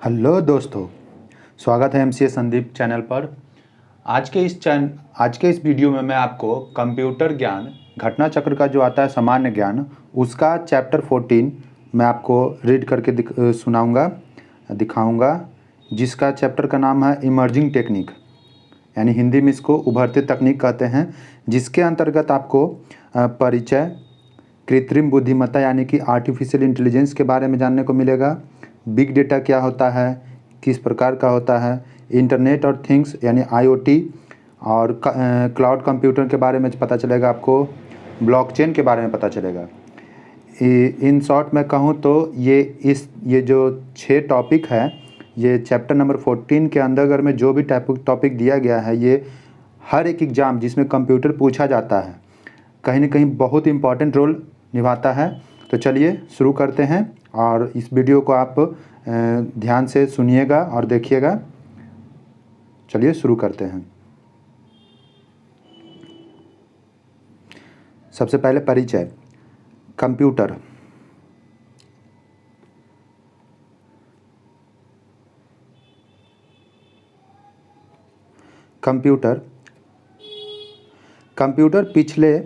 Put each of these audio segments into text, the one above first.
Hello दोस्तों, स्वागत है एमसीए संदीप चैनल पर। आज के इस वीडियो में मैं आपको कंप्यूटर ज्ञान घटना चक्र का जो आता है सामान्य ज्ञान, उसका चैप्टर 14 मैं आपको रीड करके दिखाऊंगा, जिसका चैप्टर का नाम है इमर्जिंग टेक्निक, यानी हिंदी में इसको उभरते तकनीक कहते हैं। जिसके अंतर्गत आपको परिचय, कृत्रिम बुद्धिमत्ता यानी कि आर्टिफिशियल इंटेलिजेंस के बारे में जानने को मिलेगा। बिग डेटा क्या होता है, किस प्रकार का होता है, इंटरनेट और थिंग्स यानी आईओटी और क्लाउड कंप्यूटर के बारे में पता चलेगा आपको। ब्लॉकचेन के बारे में पता चलेगा। इन शॉर्ट में कहूँ तो ये जो 6 टॉपिक है, ये चैप्टर नंबर 14 के अंतर्गत में जो भी टॉपिक दिया गया है, ये हर एक एग्ज़ाम जिसमें कंप्यूटर पूछा जाता है कहीं ना कहीं बहुत इम्पॉर्टेंट रोल निभाता है। तो चलिए शुरू करते हैं और इस वीडियो को आप ध्यान से सुनिएगा और देखिएगा। चलिए शुरू करते हैं। सबसे पहले परिचय। कंप्यूटर पिछले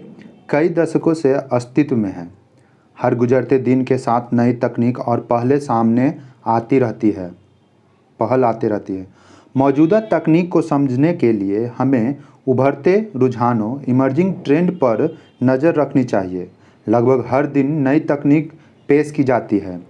कई दशकों से अस्तित्व में है। हर गुजरते दिन के साथ नई तकनीक और पहल आती रहती है। मौजूदा तकनीक को समझने के लिए हमें उभरते रुझानों इमर्जिंग ट्रेंड पर नज़र रखनी चाहिए। लगभग हर दिन नई तकनीक पेश की जाती है।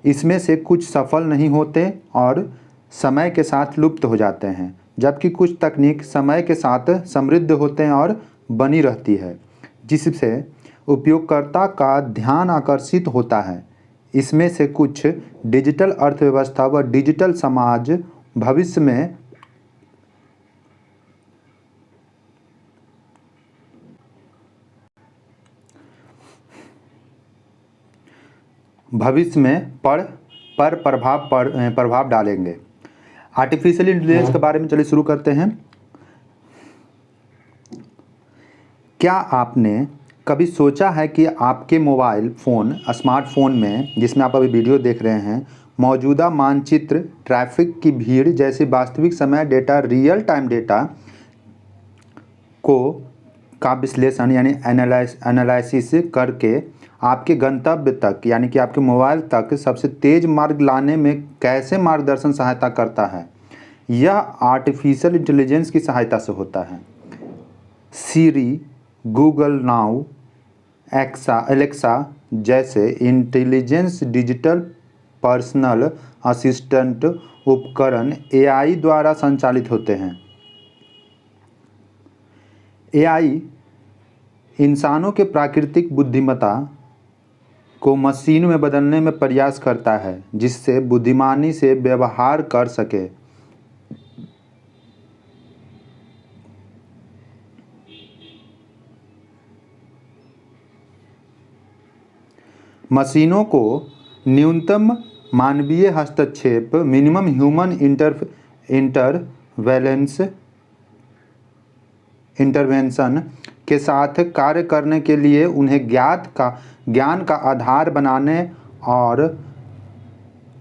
इसमें से कुछ सफल नहीं होते और समय के साथ लुप्त हो जाते हैं, जबकि कुछ तकनीक समय के साथ समृद्ध होते हैं और बनी रहती है, जिससे उपयोगकर्ता का ध्यान आकर्षित होता है। इसमें से कुछ डिजिटल अर्थव्यवस्था व डिजिटल समाज भविष्य में प्रभाव डालेंगे। आर्टिफिशियल इंटेलिजेंस के बारे में चलिए शुरू करते हैं। क्या आपने कभी सोचा है कि आपके मोबाइल फ़ोन, स्मार्टफोन में, जिसमें आप अभी वीडियो देख रहे हैं, मौजूदा मानचित्र, ट्रैफिक की भीड़ जैसी वास्तविक समय डेटा, रियल टाइम डेटा का विश्लेषण यानी एनालिसिस करके आपके गंतव्य तक यानी कि आपके मोबाइल तक सबसे तेज़ मार्ग लाने में कैसे मार्गदर्शन सहायता करता है? यह आर्टिफिशियल इंटेलिजेंस की सहायता से होता है। सीरी, गूगल नाउ, एलेक्सा जैसे इंटेलिजेंस डिजिटल पर्सनल असिस्टेंट उपकरण एआई द्वारा संचालित होते हैं। एआई इंसानों के प्राकृतिक बुद्धिमत्ता को मशीन में बदलने में प्रयास करता है, जिससे बुद्धिमानी से व्यवहार कर सके। मशीनों को न्यूनतम मानवीय हस्तक्षेप मिनिमम ह्यूमन इंटरवेंशन के साथ कार्य करने के लिए उन्हें ज्ञान का आधार बनाने और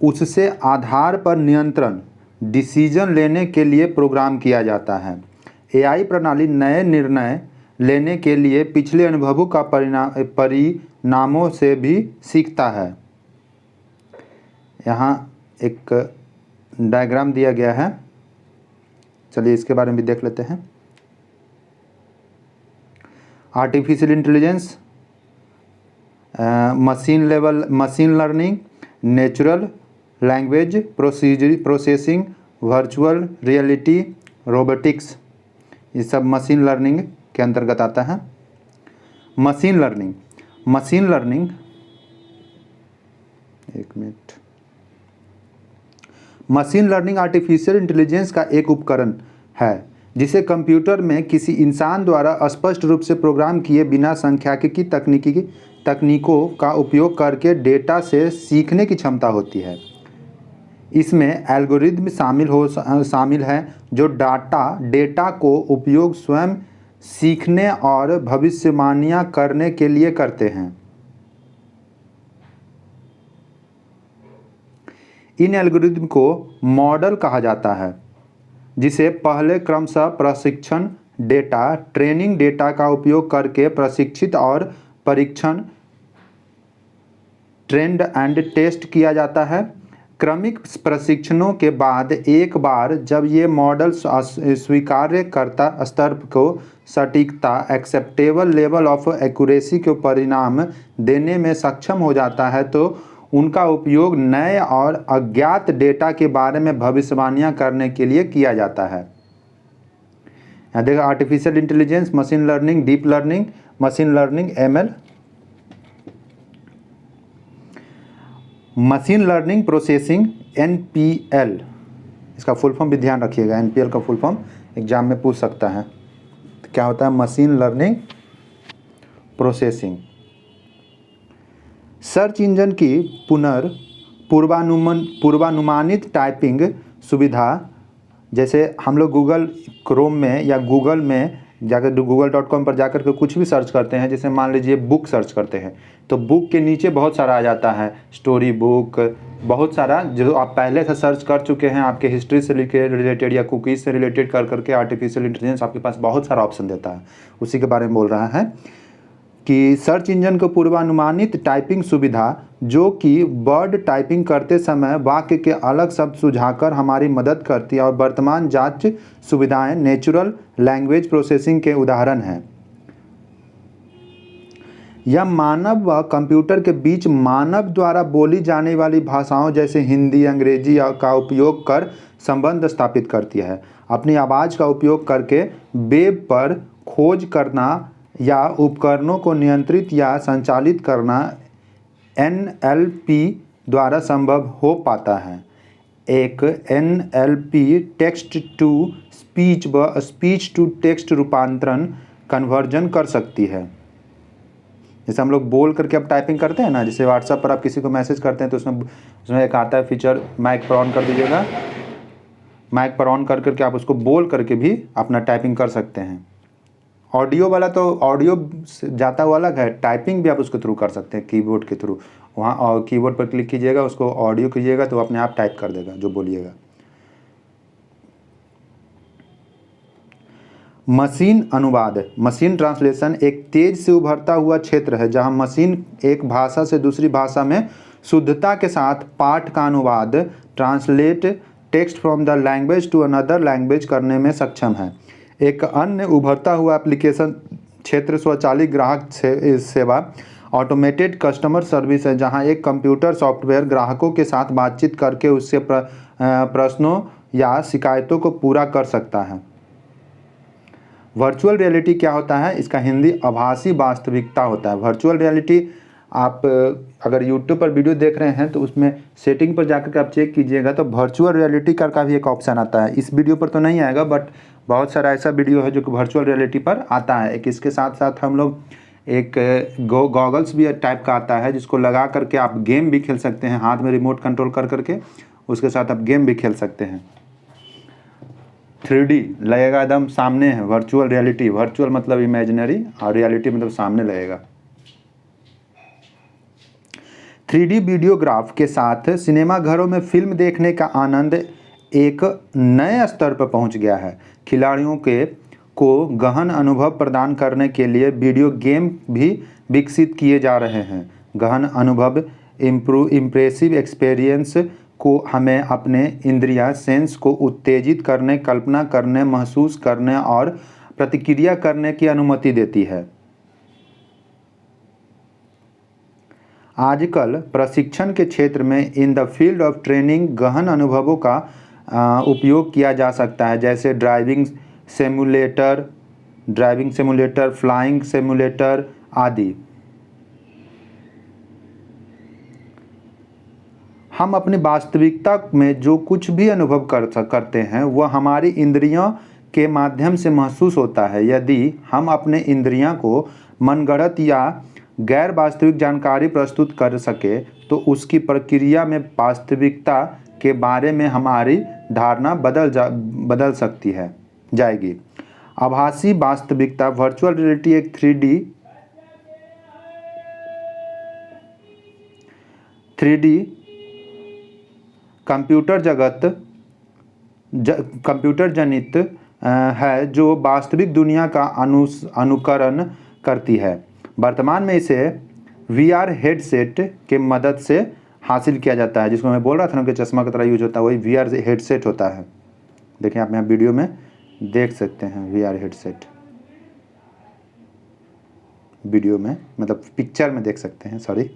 उससे आधार पर नियंत्रण डिसीजन लेने के लिए प्रोग्राम किया जाता है। एआई प्रणाली नए निर्णय लेने के लिए पिछले अनुभवों का परिणामों से भी सीखता है। यहाँ एक डायग्राम दिया गया है, चलिए इसके बारे में भी देख लेते हैं। Artificial intelligence, machine learning, natural language processing, virtual reality, robotics, ये सब मशीन लर्निंग के अंतर्गत आता है। मशीन लर्निंग आर्टिफिशियल इंटेलिजेंस का एक उपकरण है जिसे कंप्यूटर में किसी इंसान द्वारा स्पष्ट रूप से प्रोग्राम किए बिना सांख्यिकीय तकनीकों का उपयोग करके डेटा से सीखने की क्षमता होती है। इसमें एल्गोरिदम शामिल है जो डेटा को उपयोग स्वयं सीखने और भविष्यवाणियां करने के लिए करते हैं। इन एल्गोरिदम को मॉडल कहा जाता है, जिसे पहले क्रमशः प्रशिक्षण डेटा, ट्रेनिंग डेटा का उपयोग करके प्रशिक्षित और परीक्षण, ट्रेंड एंड टेस्ट किया जाता है। क्रमिक प्रशिक्षणों के बाद एक बार जब ये मॉडल स्वीकार्य करता स्तर को सटीकता, एक्सेप्टेबल लेवल ऑफ एक्यूरेसी के परिणाम देने में सक्षम हो जाता है, तो उनका उपयोग नए और अज्ञात डेटा के बारे में भविष्यवाणियां करने के लिए किया जाता है। यहाँ देखो, artificial intelligence, machine learning, deep learning, machine learning, ML. Machine learning processing, NPL, इसका फुल फॉर्म भी ध्यान रखिएगा। एनपीएल का फुल फॉर्म एग्जाम में पूछ सकता है। तो क्या होता है? Machine learning processing. Search engine की पूर्वानुमानित टाइपिंग सुविधा, जैसे हम लोग गूगल क्रोम में या गूगल में जाकर google.com पर जाकर के कुछ भी सर्च करते हैं, जैसे मान लीजिए बुक सर्च करते हैं, तो बुक के नीचे बहुत सारा आ जाता है, स्टोरी बुक, बहुत सारा जो आप पहले से सर्च कर चुके हैं, आपके हिस्ट्री से रिलेटेड या कुकीज़ से रिलेटेड कर करके आर्टिफिशियल इंटेलिजेंस आपके पास बहुत सारा ऑप्शन देता है। उसी के बारे में बोल रहा है कि सर्च इंजन को पूर्वानुमानित टाइपिंग सुविधा, जो कि वर्ड टाइपिंग करते समय वाक्य के अलग शब्द सुझाकर हमारी मदद करती है, और वर्तमान जांच सुविधाएं नेचुरल लैंग्वेज प्रोसेसिंग के उदाहरण हैं। यह मानव व कंप्यूटर के बीच मानव द्वारा बोली जाने वाली भाषाओं जैसे हिंदी, अंग्रेजी का उपयोग कर संबंध स्थापित करती है। अपनी आवाज़ का उपयोग करके वेब पर खोज करना या उपकरणों को नियंत्रित या संचालित करना एनएलपी द्वारा संभव हो पाता है। एक एनएलपी टेक्स्ट टू स्पीच व स्पीच टू टेक्स्ट रूपांतरण कन्वर्जन कर सकती है। जैसे हम लोग बोल करके अब टाइपिंग करते हैं ना, जैसे व्हाट्सएप पर आप किसी को मैसेज करते हैं तो उसमें एक आता है फीचर, माइक पर ऑन कर दीजिएगा, माइक पर ऑन कर करके आप उसको बोल करके भी अपना टाइपिंग कर सकते हैं। ऑडियो वाला तो ऑडियो जाता हुआ अलग है, टाइपिंग भी आप उसके थ्रू कर सकते हैं, कीबोर्ड के थ्रू। वहाँ कीबोर्ड पर क्लिक कीजिएगा, उसको ऑडियो कीजिएगा तो अपने आप टाइप कर देगा जो बोलिएगा। मशीन अनुवाद, मशीन ट्रांसलेशन एक तेज से उभरता हुआ क्षेत्र है जहां मशीन एक भाषा से दूसरी भाषा में शुद्धता के साथ पाठ का अनुवाद, translate text from the language to another language करने में सक्षम है। एक अन्य उभरता हुआ एप्लीकेशन क्षेत्र स्वचालित ग्राहक सेवा, ऑटोमेटेड कस्टमर सर्विस है, जहां एक कंप्यूटर सॉफ्टवेयर ग्राहकों के साथ बातचीत करके उससे प्रश्नों या शिकायतों को पूरा कर सकता है। वर्चुअल रियलिटी क्या होता है? इसका हिंदी आभासी वास्तविकता होता है। वर्चुअल रियलिटी आप अगर YouTube पर वीडियो देख रहे हैं तो उसमें सेटिंग पर जाकर के आप चेक कीजिएगा तो वर्चुअल रियलिटी का भी एक ऑप्शन आता है। इस वीडियो पर तो नहीं आएगा, बट बहुत सारा ऐसा वीडियो है जो कि वर्चुअल रियलिटी पर आता है। एक इसके साथ साथ हम लोग एक गॉगल्स भी टाइप का आता है जिसको लगा करके आप गेम भी खेल सकते हैं, हाथ में रिमोट कंट्रोल कर करके उसके साथ आप गेम भी खेल सकते हैं। 3D लगेगा, एकदम सामने है वर्चुअल रियलिटी। वर्चुअल मतलब इमेजिनरी और रियलिटी मतलब सामने लगेगा। 3D वीडियोग्राफ के साथ सिनेमा घरों में फिल्म देखने का आनंद एक नए स्तर पर पहुंच गया है। खिलाड़ियों को गहन अनुभव प्रदान करने के लिए वीडियो गेम भी विकसित किए जा रहे हैं। गहन अनुभव, इम्प्रेसिव एक्सपीरियंस को हमें अपने इंद्रिया सेंस को उत्तेजित करने, कल्पना करने, महसूस करने और प्रतिक्रिया करने की अनुमति देती है। आजकल प्रशिक्षण के क्षेत्र में in the field of training गहन अनुभवों का उपयोग किया जा सकता है, जैसे ड्राइविंग सिमुलेटर, फ्लाइंग सिमुलेटर आदि। हम अपनी वास्तविकता में जो कुछ भी अनुभव करते हैं वह हमारी इंद्रियों के माध्यम से महसूस होता है। यदि हम अपने इंद्रियों को मनगढ़ंत या गैर वास्तविक जानकारी प्रस्तुत कर सके तो उसकी प्रक्रिया में वास्तविकता के बारे में हमारी धारणा बदल सकती है जाएगी। आभासी वास्तविकता, वर्चुअल रियलिटी एक 3D कंप्यूटर कंप्यूटर जनित है जो वास्तविक दुनिया का अनुकरण करती है। वर्तमान में इसे VR हेडसेट के मदद से हासिल किया जाता है, जिसको मैं बोल रहा था ना कि चश्मा की तरह यूज होता है, वही VR हेडसेट होता है। देखिए आप यहाँ वीडियो में देख सकते हैं VR हेडसेट, वीडियो में मतलब पिक्चर में देख सकते हैं, सॉरी।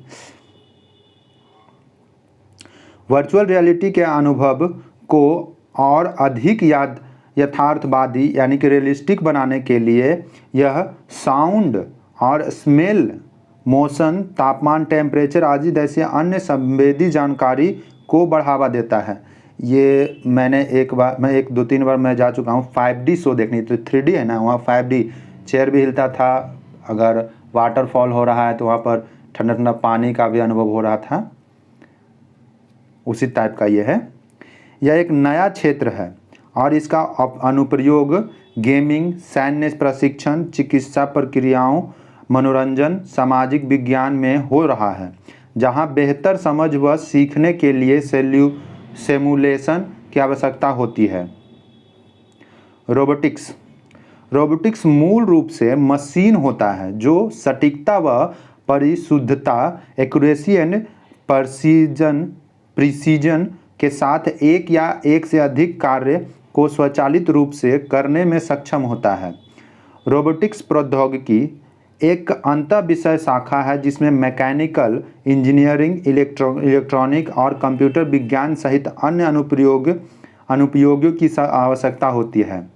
वर्चुअल रियलिटी के अनुभव को और अधिक यथार्थवादी यानी कि रियलिस्टिक बनाने के लिए यह साउंड और स्मेल, मोशन, तापमान, टेम्परेचर आदि जैसे अन्य संवेदी जानकारी को बढ़ावा देता है। ये मैं एक दो तीन बार मैं जा चुका हूँ 5D शो देखने। तो 3D है ना, वहाँ 5D चेयर भी हिलता था, अगर वाटरफॉल हो रहा है तो वहाँ पर ठंडा ठंडा पानी का भी अनुभव हो रहा था, उसी टाइप का ये है। यह एक नया क्षेत्र है और इसका अनुप्रयोग गेमिंग, सैन्य प्रशिक्षण, चिकित्सा प्रक्रियाओं, मनोरंजन, सामाजिक विज्ञान में हो रहा है, जहां बेहतर समझ व सीखने के लिए सिमुलेशन की आवश्यकता होती है। रोबोटिक्स मूल रूप से मशीन होता है जो सटीकता व परिशुद्धता, एक्यूरेसी एंड प्रिसीजन के साथ एक या एक से अधिक कार्य को स्वचालित रूप से करने में सक्षम होता है। रोबोटिक्स प्रौद्योगिकी एक अंतर विषय शाखा है जिसमें मैकेनिकल इंजीनियरिंग, इलेक्ट्रॉनिक और कंप्यूटर विज्ञान सहित अन्य अनुप्रयोगों की आवश्यकता होती है।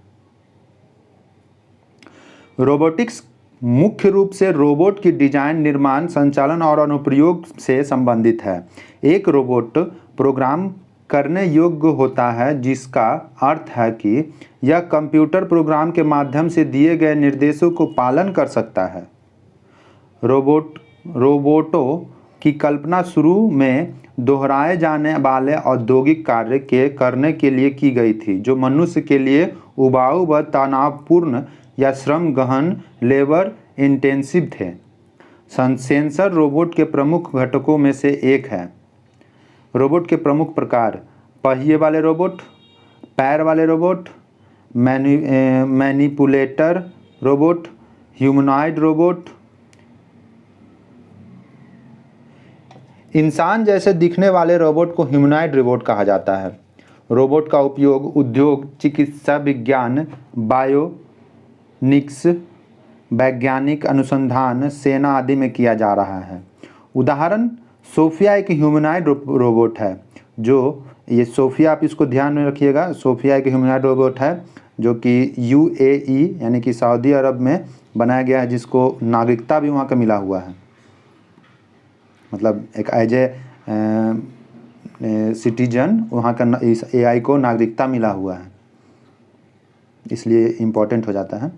रोबोटिक्स मुख्य रूप से रोबोट की डिजाइन, निर्माण, संचालन और अनुप्रयोग से संबंधित है। एक रोबोट प्रोग्राम करने योग्य होता है, जिसका अर्थ है कि यह कंप्यूटर प्रोग्राम के माध्यम से दिए गए निर्देशों को पालन कर सकता है। रोबोटों की कल्पना शुरू में दोहराए जाने वाले औद्योगिक कार्य के करने के लिए की गई थी, जो मनुष्य के लिए उबाऊ व तनावपूर्ण या श्रम गहन लेबर इंटेंसिव थे। सेंसर रोबोट के प्रमुख घटकों में से एक है। रोबोट के प्रमुख प्रकार: पहिए वाले रोबोट, पैर वाले robot, manipulator robot, humanoid robot. इंसान जैसे दिखने वाले रोबोट को ह्यूमनॉइड रोबोट कहा जाता है। रोबोट का उपयोग उद्योग, चिकित्सा विज्ञान, बायोनिक्स, वैज्ञानिक अनुसंधान, सेना आदि में किया जा रहा है। उदाहरण: सोफिया एक ह्यूमनॉइड रोबोट है। जो ये सोफिया, आप इसको ध्यान में रखिएगा, सोफिया एक ह्यूमनॉइड रोबोट है जो कि UAE यानी कि सऊदी अरब में बनाया गया है, जिसको नागरिकता भी वहाँ का मिला हुआ है। मतलब एक एज ए सिटीजन वहाँ का इस AI को नागरिकता मिला हुआ है, इसलिए इम्पोर्टेंट हो जाता है।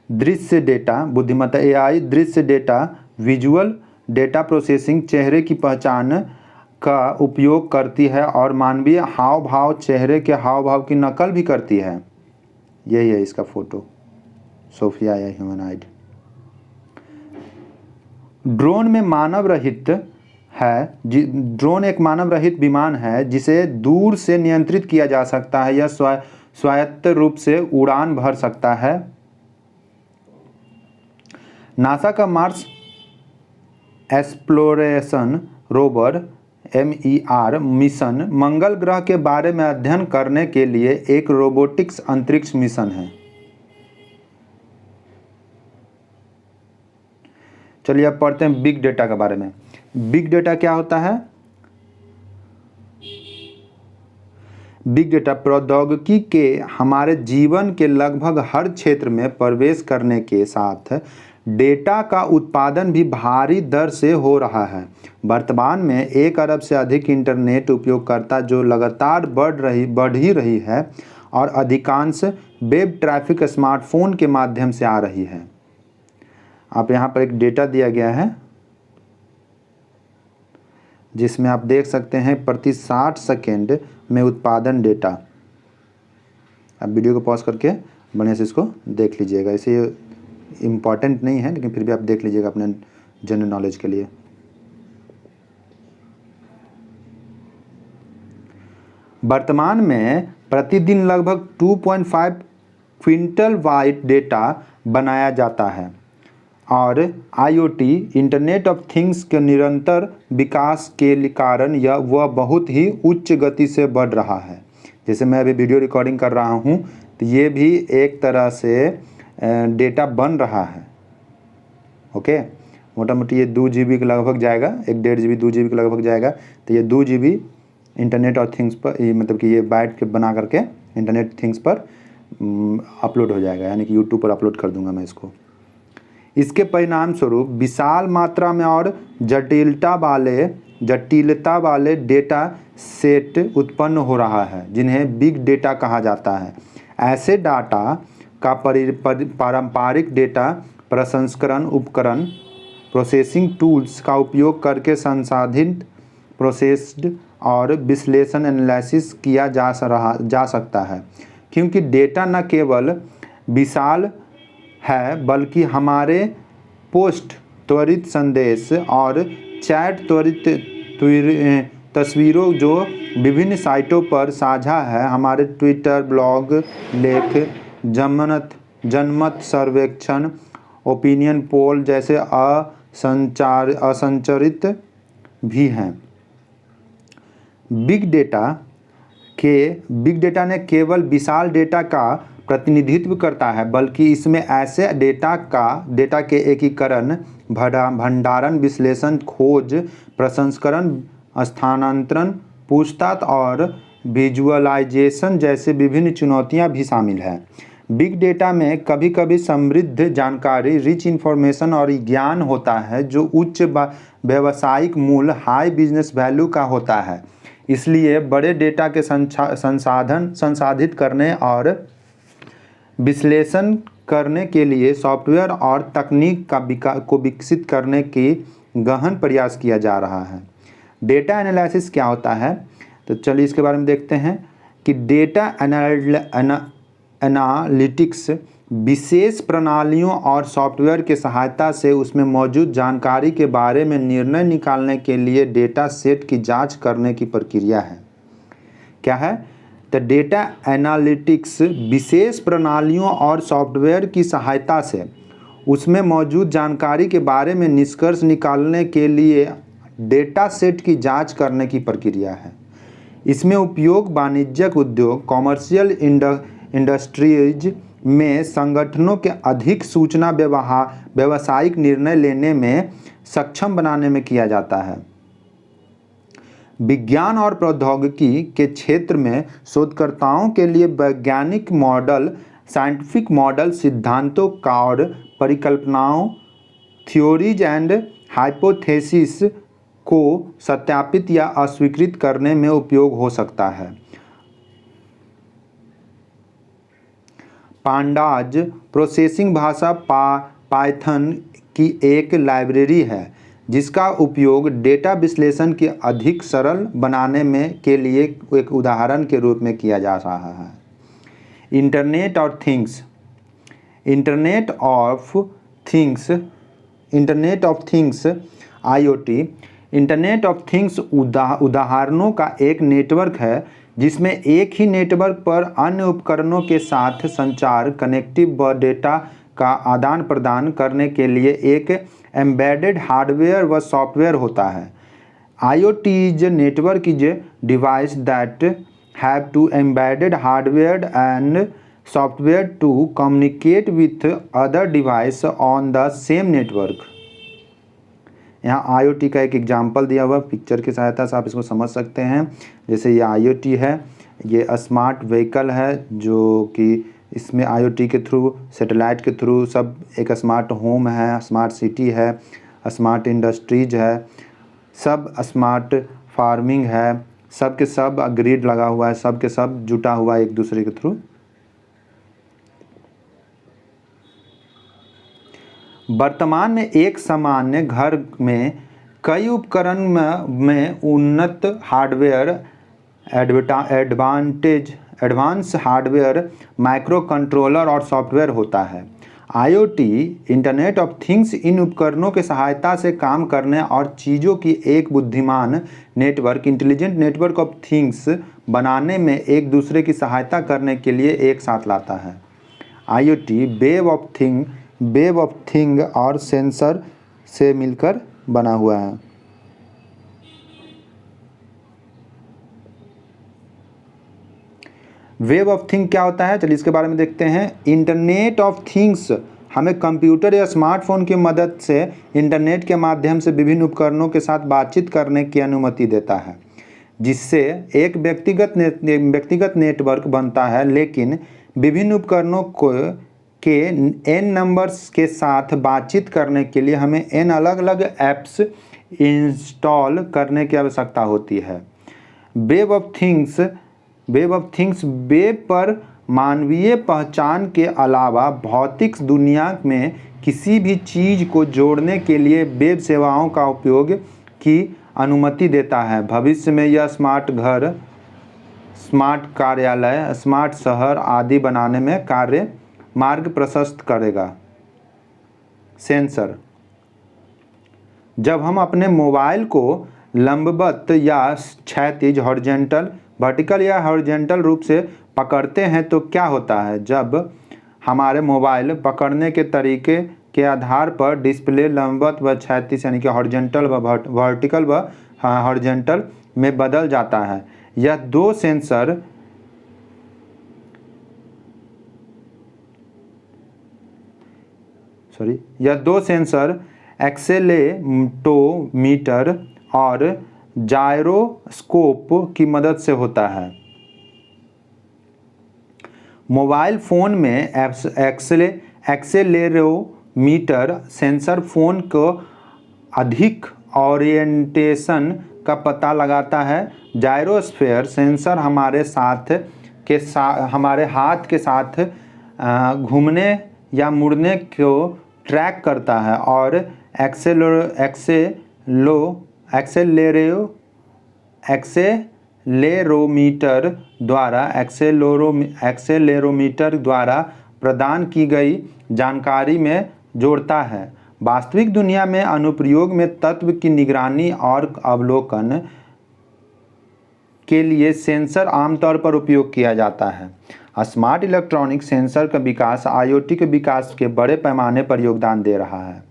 दृश्य डेटा बुद्धिमत्ता AI दृश्य डेटा, विजुअल डेटा प्रोसेसिंग, चेहरे की पहचान का उपयोग करती है और मानवीय हाव भाव, चेहरे के हाव भाव की नकल भी करती है। यही है इसका फोटो, सोफिया या ह्यूमनॉइड। ड्रोन में मानव रहित है। ड्रोन एक मानव रहित विमान है जिसे दूर से नियंत्रित किया जा सकता है। यह स्वायत्त रूप से उड़ान भर सकता है। नासा का Mars exploration rover MER mission मंगल ग्रह के बारे में अध्ययन करने के लिए एक रोबोटिक्स अंतरिक्ष मिशन है। चलिए अब पढ़ते हैं बिग डेटा के बारे में। बिग डेटा क्या होता है? बिग डेटा प्रौद्योगिकी के हमारे जीवन के लगभग हर क्षेत्र में प्रवेश करने के साथ डेटा का उत्पादन भी भारी दर से हो रहा है। वर्तमान में 1 अरब से अधिक इंटरनेट उपयोगकर्ता जो लगातार बढ़ ही रही है और अधिकांश वेब ट्रैफिक स्मार्टफोन के माध्यम से आ रही है। आप यहाँ पर एक डेटा दिया गया है जिसमें आप देख सकते हैं प्रति 60 सेकेंड में उत्पादन डेटा। आप वीडियो को पॉज करके बढ़िया से इसको देख लीजिएगा। इसे इम्पॉर्टेंट नहीं है लेकिन फिर भी आप देख लीजिएगा अपने जनरल नॉलेज के लिए। वर्तमान में प्रतिदिन लगभग 2.5 क्विंटल बाइट डेटा बनाया जाता है और IoT इंटरनेट ऑफ थिंग्स के निरंतर विकास के कारण वह बहुत ही उच्च गति से बढ़ रहा है। जैसे मैं अभी वीडियो रिकॉर्डिंग कर रहा हूँ तो ये भी एक तरह से डेटा बन रहा है। ओके, मोटा मोटी ये 2 GB के लगभग जाएगा, 1.5 GB 2 GB के लगभग जाएगा। तो ये 2 GB इंटरनेट और थिंग्स पर मतलब कि ये बाइट के बना करके इंटरनेट थिंग्स पर अपलोड हो जाएगा, यानी कि यूट्यूब पर अपलोड कर दूंगा मैं इसको। इसके परिणाम स्वरूप विशाल मात्रा में और जटिलता वाले डेटा सेट उत्पन्न हो रहा है जिन्हें बिग डेटा कहा जाता है। ऐसे डाटा का पारंपरिक डेटा प्रसंस्करण उपकरण प्रोसेसिंग टूल्स का उपयोग करके संसाधित प्रोसेस्ड और विश्लेषण एनालिसिस किया जा सकता है, क्योंकि डेटा न केवल विशाल है बल्कि हमारे पोस्ट त्वरित संदेश और चैट त्वरित तस्वीरों जो विभिन्न साइटों पर साझा है, हमारे ट्विटर, ब्लॉग, लेख, जनमत सर्वेक्षण, ओपिनियन पोल जैसे असंरचित भी हैं। बिग डेटा ने केवल विशाल डेटा का प्रतिनिधित्व करता है, बल्कि इसमें ऐसे डेटा के एकीकरण, भंडारण, विश्लेषण, खोज, प्रसंस्करण, स्थानांतरण, पूछताछ और विजुअलाइजेशन जैसे विभिन्न चुनौतियां भी शामिल हैं। बिग डेटा में कभी कभी समृद्ध जानकारी, रिच इन्फॉर्मेशन और ज्ञान होता है जो उच्च व्यावसायिक मूल्य, हाई बिजनेस वैल्यू का होता है। इसलिए बड़े डेटा के संसाधित करने और विश्लेषण करने के लिए सॉफ्टवेयर और तकनीक को विकसित करने की गहन प्रयास किया जा रहा है। डेटा एनालिसिस क्या होता है, तो चलिए इसके बारे में देखते हैं कि डेटा एनालिटिक्स विशेष प्रणालियों और सॉफ्टवेयर की सहायता से उसमें मौजूद जानकारी के बारे में निर्णय निकालने के लिए डेटा सेट की जांच करने की प्रक्रिया है। क्या है? तो डेटा एनालिटिक्स विशेष प्रणालियों और सॉफ्टवेयर की सहायता से उसमें मौजूद जानकारी के बारे में निष्कर्ष निकालने के लिए डेटा सेट की जांच करने की प्रक्रिया है। इसमें उपयोग वाणिज्यिक उद्योग, कॉमर्शियल इंडस्ट्रीज में संगठनों के अधिक सूचना व्यावसायिक निर्णय लेने में सक्षम बनाने में किया जाता है। विज्ञान और प्रौद्योगिकी के क्षेत्र में शोधकर्ताओं के लिए वैज्ञानिक मॉडल, साइंटिफिक मॉडल, सिद्धांतों और परिकल्पनाओं, थ्योरीज एंड हाइपोथेसिस को सत्यापित या अस्वीकृत करने में उपयोग हो सकता है। पांडाज प्रोसेसिंग भाषा पाइथन की एक लाइब्रेरी है जिसका उपयोग डेटा विश्लेषण के अधिक सरल बनाने में के लिए एक उदाहरण के रूप में किया जा रहा है। Internet of things IoT internet of things उदाहरणों का एक नेटवर्क है जिसमें एक ही नेटवर्क पर अन्य उपकरणों के साथ संचार, कनेक्टिव व डेटा का आदान प्रदान करने के लिए एक एम्बेडेड हार्डवेयर व सॉफ्टवेयर होता है। IoT is a network is a device that have to embedded hardware and software to communicate with other device on the same network। यहाँ IoT का एक एग्जाम्पल दिया हुआ पिक्चर की सहायता से आप इसको समझ सकते हैं। जैसे ये IoT है, ये स्मार्ट व्हीकल है जो कि इसमें IoT के थ्रू, सैटेलाइट के थ्रू सब एक स्मार्ट होम है, स्मार्ट सिटी है, स्मार्ट इंडस्ट्रीज है, सब स्मार्ट फार्मिंग है, सब के सब ग्रिड लगा हुआ है, सब के सब जुटा हुआ है एक दूसरे के थ्रू। वर्तमान में एक सामान्य घर में कई उपकरण में उन्नत hardware, advance hardware, micro controller और सॉफ्टवेयर होता है। IoT internet of things in उपकरणों के सहायता से काम करने और चीज़ों की एक बुद्धिमान network, intelligent network of things बनाने में एक दूसरे की सहायता करने के लिए एक साथ लाता है। IoT वेब ऑफ थिंग और सेंसर से मिलकर बना हुआ है। वेब ऑफ थिंग क्या होता है, चलिए इसके बारे में देखते हैं। इंटरनेट ऑफ थिंग्स हमें कंप्यूटर या स्मार्टफोन की मदद से इंटरनेट के माध्यम से विभिन्न उपकरणों के साथ बातचीत करने की अनुमति देता है, जिससे एक व्यक्तिगत नेटवर्क बनता है, लेकिन विभिन्न उपकरणों के n नंबर्स के साथ बातचीत करने के लिए हमें n अलग अलग ऐप्स इंस्टॉल करने की आवश्यकता होती है। वेब ऑफ थिंग्स वेब पर मानवीय पहचान के अलावा भौतिक दुनिया में किसी भी चीज़ को जोड़ने के लिए वेब सेवाओं का उपयोग की अनुमति देता है। भविष्य में यह स्मार्ट घर, स्मार्ट कार्यालय, स्मार्ट शहर आदि बनाने में कार्य मार्ग प्रशस्त करेगा। सेंसर, जब हम अपने मोबाइल को लंबवत या क्षैतिज हॉरिजॉन्टल, वर्टिकल या हॉरिजॉन्टल रूप से पकड़ते हैं तो क्या होता है। जब हमारे मोबाइल पकड़ने के तरीके के आधार पर डिस्प्ले लंबवत व क्षैतिज यानी कि हॉरिजॉन्टल व वर्टिकल व हॉरिजॉन्टल में बदल जाता है। यह दो सेंसर एक्सेलेरोमीटर और जायरोस्कोप की मदद से होता है। मोबाइल फ़ोन में एक्सेलेरोमीटर सेंसर फ़ोन को अधिक ओरिएंटेशन का पता लगाता है। जायरोस्फीयर सेंसर हमारे हाथ के साथ घूमने या मुड़ने को ट्रैक करता है, और एक्सेलेरोमीटर द्वारा प्रदान की गई जानकारी में जोड़ता है। वास्तविक दुनिया में अनुप्रयोग में तत्व की निगरानी और अवलोकन के लिए सेंसर आमतौर पर उपयोग किया जाता है। स्मार्ट इलेक्ट्रॉनिक सेंसर का विकास IoT के विकास के बड़े पैमाने पर योगदान दे रहा है।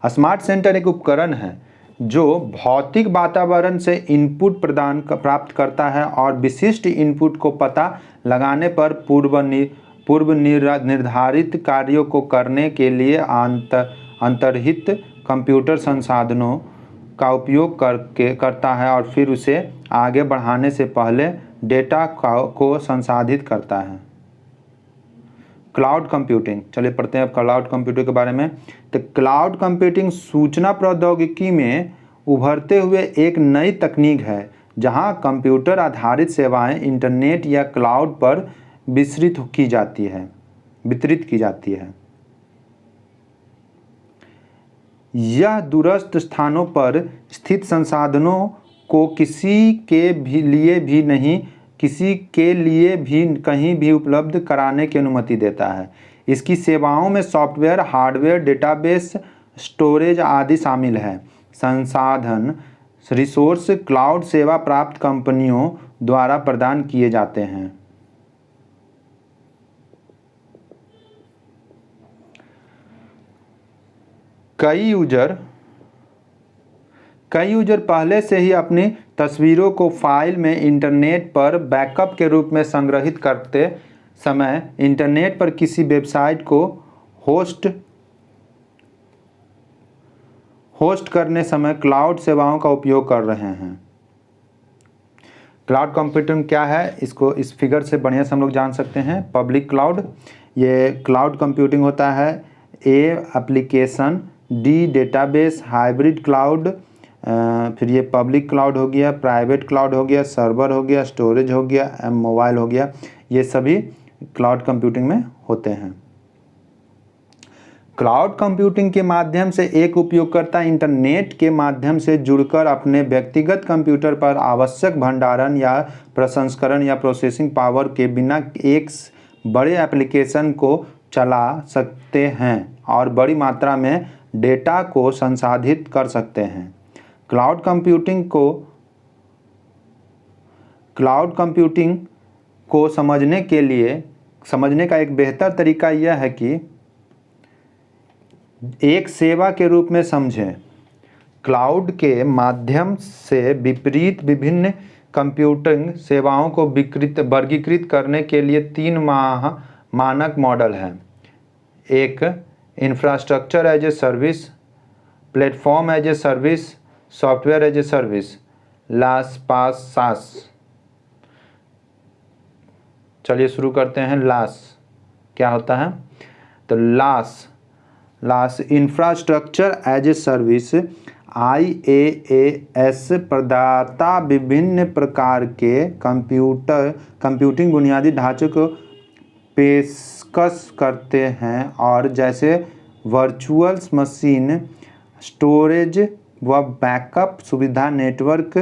स्मार्ट सेंसर एक उपकरण है जो भौतिक वातावरण से इनपुट प्राप्त करता है और विशिष्ट इनपुट को पता लगाने पर पूर्व निर्धारित कार्यों को करने के लिए अंतर्निहित कंप्यूटर संसाधनों का उपयोग करता है और फिर उसे आगे बढ़ाने से पहले डेटा को संसाधित करता है। क्लाउड कंप्यूटिंग, चलिए पढ़ते हैं अब क्लाउड कंप्यूटिंग के बारे में। तो क्लाउड कंप्यूटिंग सूचना प्रौद्योगिकी में उभरते हुए एक नई तकनीक है जहां कंप्यूटर आधारित सेवाएं इंटरनेट या क्लाउड पर वितरित की जाती है। यह दूरस्थ स्थानों पर स्थित संसाधनों को किसी के लिए भी कहीं भी उपलब्ध कराने की अनुमति देता है। इसकी सेवाओं में सॉफ्टवेयर, हार्डवेयर, डेटाबेस, स्टोरेज आदि शामिल है। संसाधन रिसोर्स क्लाउड सेवा प्राप्त कंपनियों द्वारा प्रदान किए जाते हैं। कई यूजर पहले से ही अपनी तस्वीरों को फाइल में इंटरनेट पर बैकअप के रूप में संग्रहित करते समय इंटरनेट पर किसी वेबसाइट को होस्ट करने समय क्लाउड सेवाओं का उपयोग कर रहे हैं। क्लाउड कंप्यूटिंग क्या है, इसको इस फिगर से बढ़िया से हम लोग जान सकते हैं। पब्लिक क्लाउड, ये क्लाउड कंप्यूटिंग होता है। Application, D database, hybrid cloud, फिर ये पब्लिक क्लाउड हो गया, प्राइवेट क्लाउड हो गया, सर्वर हो गया, स्टोरेज हो गया, मोबाइल हो गया, ये सभी क्लाउड कंप्यूटिंग में होते हैं। क्लाउड कंप्यूटिंग के माध्यम से एक उपयोगकर्ता इंटरनेट के माध्यम से जुड़कर अपने व्यक्तिगत कंप्यूटर पर आवश्यक भंडारण या प्रसंस्करण या प्रोसेसिंग पावर के बिना एक बड़े एप्लीकेशन को चला सकते हैं और बड़ी मात्रा में डेटा को संसाधित कर सकते हैं। क्लाउड क्लाउड कंप्यूटिंग को समझने का एक बेहतर तरीका यह है कि एक सेवा के रूप में समझें। क्लाउड के माध्यम से विपरीत विभिन्न कंप्यूटिंग सेवाओं को वर्गीकृत करने के लिए 3 मानक मॉडल हैं। एक infrastructure as a service, platform as a service, software as a service, SaaS. चलिए शुरू करते हैं। लास क्या होता है? तो लास infrastructure as a service, IaaS प्रदाता विभिन्न प्रकार के कंप्यूटिंग बुनियादी ढांचे को पेशकश करते हैं और जैसे वर्चुअल मशीन, स्टोरेज व बैकअप सुविधा, नेटवर्क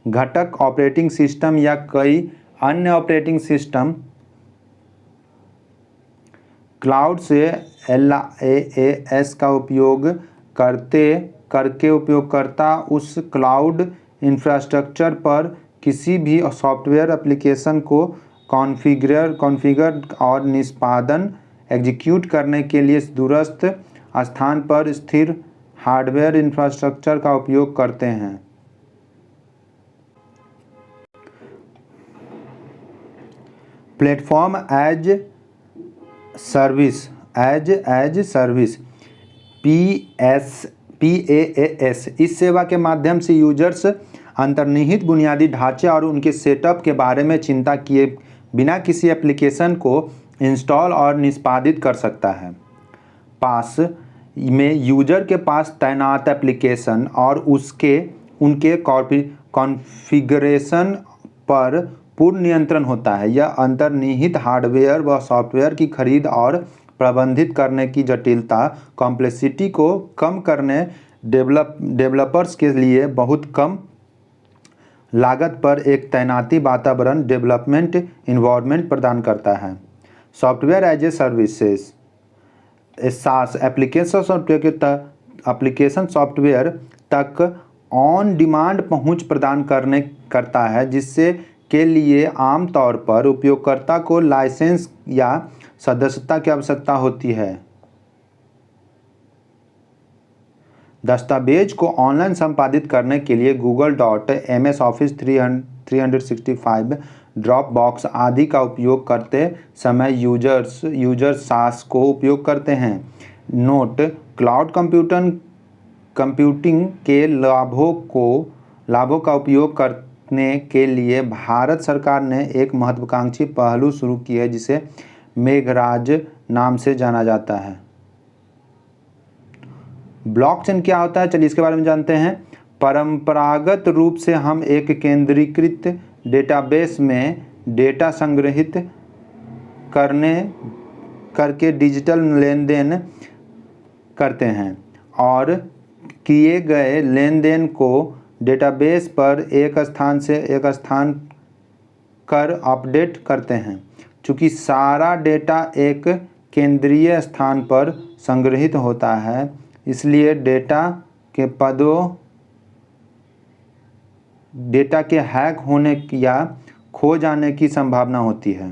घटक, ऑपरेटिंग सिस्टम या कई अन्य ऑपरेटिंग सिस्टम। क्लाउड से LaaS का उपयोग करके उपयोगकर्ता उस क्लाउड इंफ्रास्ट्रक्चर पर किसी भी सॉफ्टवेयर एप्लीकेशन को कॉन्फ़िगर और निष्पादन एग्जीक्यूट करने के लिए दूरस्थ स्थान पर स्थिर हार्डवेयर इंफ्रास्ट्रक्चर का उपयोग करते हैं। प्लेटफॉर्म एज सर्विस PaaS इस सेवा के माध्यम से यूजर्स अंतर्निहित बुनियादी ढांचे और उनके सेटअप के बारे में चिंता किए बिना किसी एप्लीकेशन को इंस्टॉल और निष्पादित कर सकता है। पास में यूजर के पास तैनात एप्लीकेशन और उनके कॉन्फ़िगरेशन पर पूर्ण नियंत्रण होता है। यह अंतर्निहित हार्डवेयर व सॉफ्टवेयर की खरीद और प्रबंधित करने की जटिलता कॉम्प्लेक्सिटी को कम करने डेवलपर्स के लिए बहुत कम लागत पर एक तैनाती वातावरण डेवलपमेंट इन्वायरमेंट प्रदान करता है। Software as a services SaaS application software तक ऑन डिमांड पहुंच प्रदान करता है, जिससे के लिए आमतौर पर उपयोगकर्ता को लाइसेंस या सदस्यता की आवश्यकता होती है। दस्तावेज को ऑनलाइन संपादित करने के लिए Google.MS Office 365, ड्रॉपबॉक्स आदि का उपयोग करते समय यूजर्स SaaS को उपयोग करते हैं। नोट: क्लाउड कंप्यूटिंग के लाभों का उपयोग करने के लिए भारत सरकार ने एक महत्वाकांक्षी पहलू शुरू की है, जिसे मेघराज नाम से जाना जाता है। ब्लॉकचेन क्या होता है? चलिए इसके बारे में जानते हैं। परंपरागत रूप से हम एक केंद्रीकृत डेटाबेस में डेटा संग्रहित करके डिजिटल लेन देन करते हैं और किए गए लेन देन को डेटाबेस पर एक स्थान से एक स्थान कर अपडेट करते हैं। चूँकि सारा डेटा एक केंद्रीय स्थान पर संग्रहित होता है, इसलिए डेटा के हैक होने या खो जाने की संभावना होती है।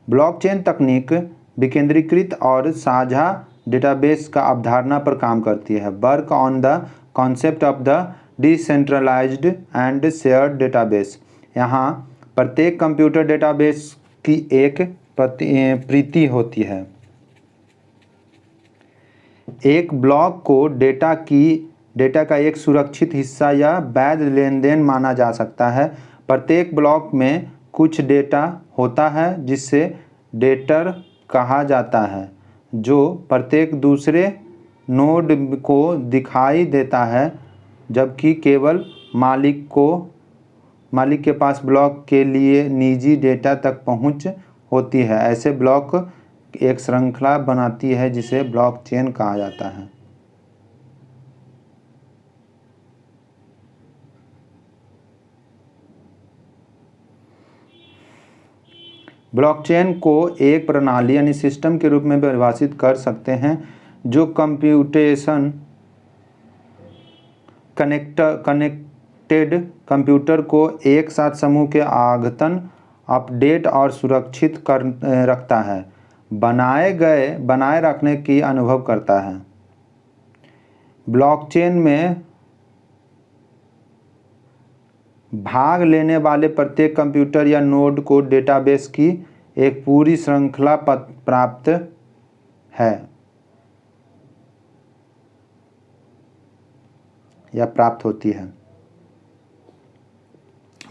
ब्लॉकचेन तकनीक विकेंद्रीकृत और साझा डेटाबेस का अवधारणा पर काम करती है। Work on the concept of the decentralised and shared database. यहाँ प्रत्येक कंप्यूटर डेटाबेस की एक प्रति होती है। एक ब्लॉक को डेटा का एक सुरक्षित हिस्सा या वैध लेन देन माना जा सकता है। प्रत्येक ब्लॉक में कुछ डेटा होता है जिसे डेटर कहा जाता है, जो प्रत्येक दूसरे नोड को दिखाई देता है, जबकि केवल मालिक के पास ब्लॉक के लिए निजी डेटा तक पहुंच होती है। ऐसे ब्लॉक एक श्रृंखला बनाती है जिसे ब्लॉकचेन कहा जाता है। ब्लॉकचेन को एक प्रणाली यानी सिस्टम के रूप में परिभाषित कर सकते हैं जो कनेक्टेड कंप्यूटर को एक साथ समूह के आगतन, अपडेट और सुरक्षित कर रखता है, बनाए रखने की अनुभव करता है। ब्लॉकचेन में भाग लेने वाले प्रत्येक कंप्यूटर या नोड को डेटाबेस की एक पूरी श्रृंखला प्राप्त है या प्राप्त होती है।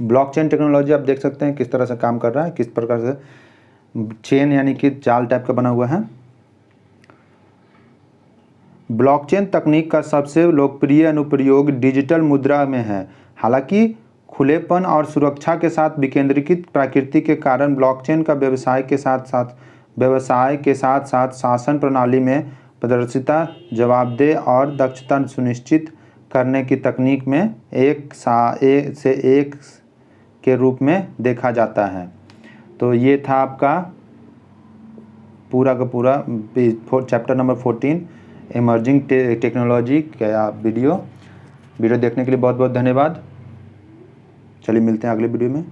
ब्लॉकचेन टेक्नोलॉजी आप देख सकते हैं किस तरह से काम कर रहा है, किस प्रकार से चेन यानी कि जाल टाइप का बना हुआ है। ब्लॉकचेन तकनीक का सबसे लोकप्रिय अनुप्रयोग डिजिटल मुद्रा में है। हालांकि खुलेपन और सुरक्षा के साथ विकेंद्रीकृत प्रकृति के कारण ब्लॉकचेन का व्यवसाय के साथ साथ शासन प्रणाली में पारदर्शिता, जवाबदेही और दक्षता सुनिश्चित करने की तकनीक में एक के रूप में देखा जाता है। तो ये था आपका पूरा का पूरा चैप्टर नंबर 14 इमर्जिंग टेक्नोलॉजी का वीडियो देखने के लिए बहुत बहुत धन्यवाद। चलिए मिलते हैं अगले वीडियो में।